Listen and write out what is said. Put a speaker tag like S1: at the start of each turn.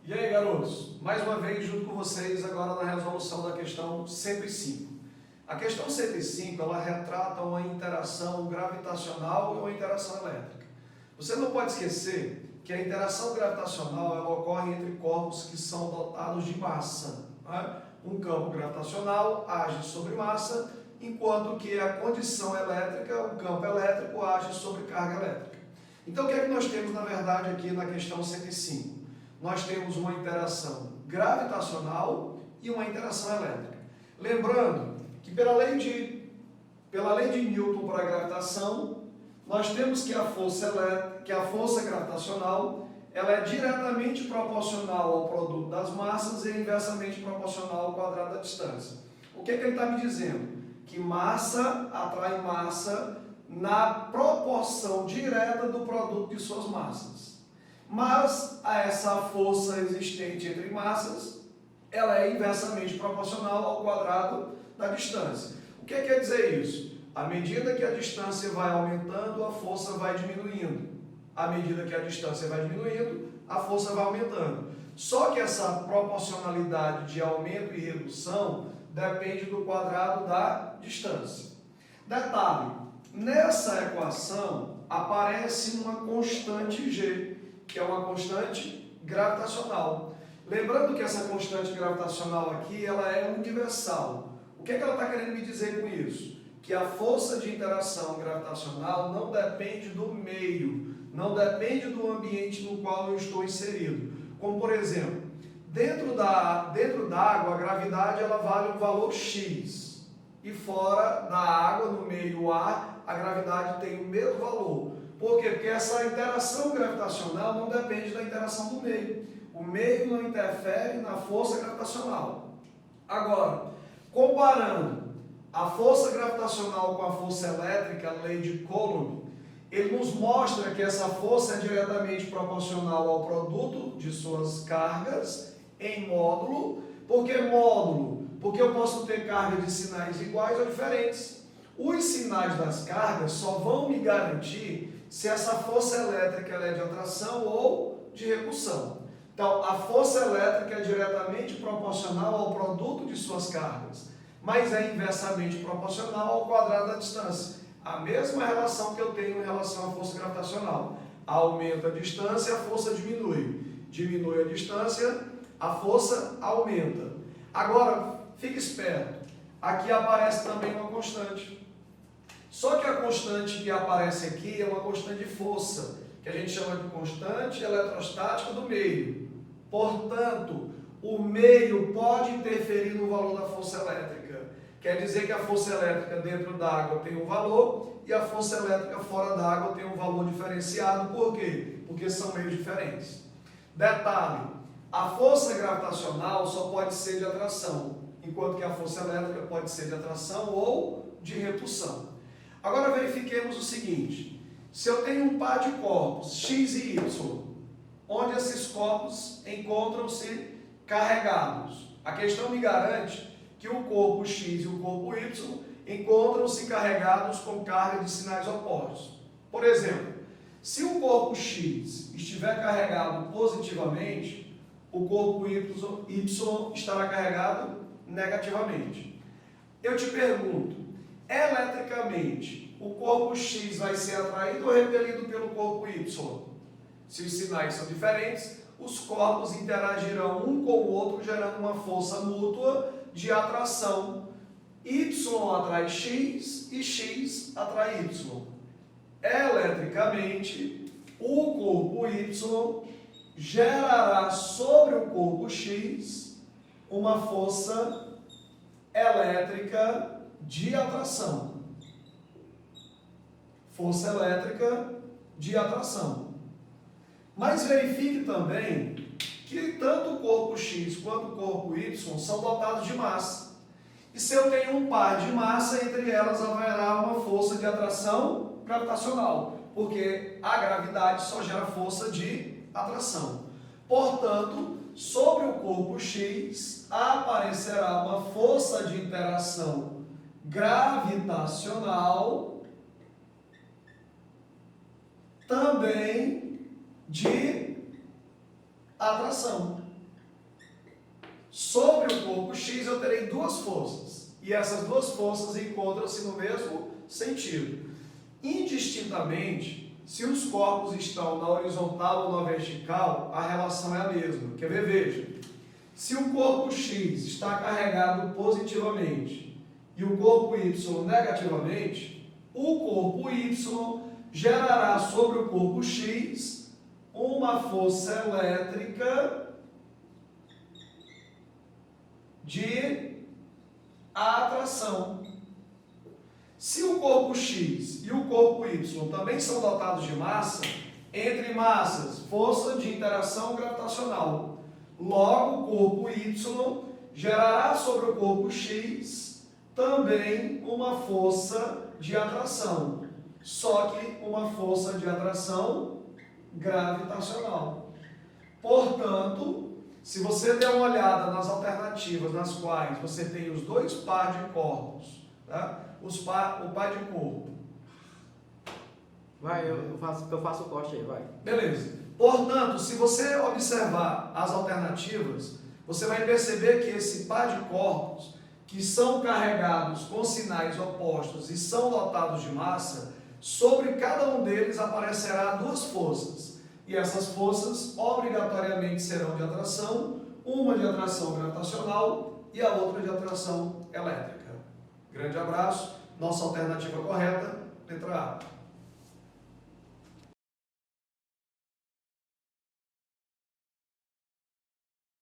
S1: E aí, garotos? Mais uma vez junto com vocês agora na resolução da questão 105. A questão 105, ela retrata uma interação gravitacional e uma interação elétrica. Você não pode esquecer que a interação gravitacional ela ocorre entre corpos que são dotados de massa. Né? Um campo gravitacional age sobre massa, enquanto que a condição elétrica, o campo elétrico, age sobre carga elétrica. Então, o que é que nós temos, na verdade, aqui na questão 105? Nós temos uma interação gravitacional e uma interação elétrica. Lembrando que pela lei de Newton para a gravitação, nós temos que a força gravitacional ela é diretamente proporcional ao produto das massas e inversamente proporcional ao quadrado da distância. O que é que ele está me dizendo? Que massa atrai massa na proporção direta do produto de suas massas. Mas a essa força existente entre massas, ela é inversamente proporcional ao quadrado da distância. O que quer dizer isso? À medida que a distância vai aumentando, a força vai diminuindo. À medida que a distância vai diminuindo, a força vai aumentando. Só que essa proporcionalidade de aumento e redução depende do quadrado da distância. Detalhe, nessa equação aparece uma constante G, que é uma constante gravitacional. Lembrando que essa constante gravitacional aqui, ela é universal. O que é que ela está querendo me dizer com isso? Que a força de interação gravitacional não depende do meio, não depende do ambiente no qual eu estou inserido. Como, por exemplo, dentro da água, a gravidade ela vale um valor X. E fora da água, no meio ar, a gravidade tem o mesmo valor. Por quê? Porque essa interação gravitacional não depende da interação do meio. O meio não interfere na força gravitacional. Agora, comparando a força gravitacional com a força elétrica, a lei de Coulomb, ele nos mostra que essa força é diretamente proporcional ao produto de suas cargas em módulo. Por que módulo? Porque eu posso ter cargas de sinais iguais ou diferentes. Os sinais das cargas só vão me garantir se essa força elétrica ela é de atração ou de repulsão. Então, a força elétrica é diretamente proporcional ao produto de suas cargas, mas é inversamente proporcional ao quadrado da distância. A mesma relação que eu tenho em relação à força gravitacional. Aumenta a distância, a força diminui. Diminui a distância, a força aumenta. Agora, fique esperto. Aqui aparece também uma constante. Só que a constante que aparece aqui é uma constante de força, que a gente chama de constante eletrostática do meio. Portanto, o meio pode interferir no valor da força elétrica. Quer dizer que a força elétrica dentro da água tem um valor e a força elétrica fora da água tem um valor diferenciado. Por quê? Porque são meios diferentes. Detalhe, a força gravitacional só pode ser de atração, enquanto que a força elétrica pode ser de atração ou de repulsão. Agora verifiquemos o seguinte, se eu tenho um par de corpos, X e Y, onde esses corpos encontram-se carregados, a questão me garante que o corpo X e o corpo Y encontram-se carregados com carga de sinais opostos. Por exemplo, se o corpo X estiver carregado positivamente, o corpo Y estará carregado negativamente. Eu te pergunto, eletricamente, o corpo X vai ser atraído ou repelido pelo corpo Y? Se os sinais são diferentes, os corpos interagirão um com o outro, gerando uma força mútua de atração. Y atrai X e X atrai Y. Eletricamente, o corpo Y gerará sobre o corpo X uma força elétrica de atração. Força elétrica de atração. Mas verifique também que tanto o corpo X quanto o corpo Y são dotados de massa. E se eu tenho um par de massa, entre elas haverá uma força de atração gravitacional, porque a gravidade só gera força de atração. Portanto, sobre o corpo X aparecerá uma força de interação gravitacional também de atração. Sobre o corpo X eu terei duas forças, e essas duas forças encontram-se no mesmo sentido. Indistintamente, se os corpos estão na horizontal ou na vertical, a relação é a mesma. Quer ver? Veja. Se o corpo X está carregado positivamente e o corpo Y negativamente, o corpo Y gerará sobre o corpo X uma força elétrica de atração. Se o corpo X e o corpo Y também são dotados de massa, entre massas, força de interação gravitacional. Logo, o corpo Y gerará sobre o corpo X também uma força de atração, só que uma força de atração gravitacional. Portanto, se você der uma olhada nas alternativas nas quais você tem os dois pares de corpos, tá? O par de corpo.
S2: Vai, eu faço o corte aí, vai.
S1: Beleza. Portanto, se você observar as alternativas, você vai perceber que esse par de corpos, que são carregados com sinais opostos e são dotados de massa, sobre cada um deles aparecerá duas forças. E essas forças obrigatoriamente serão de atração, uma de atração gravitacional e a outra de atração elétrica. Grande abraço. Nossa alternativa correta, letra A.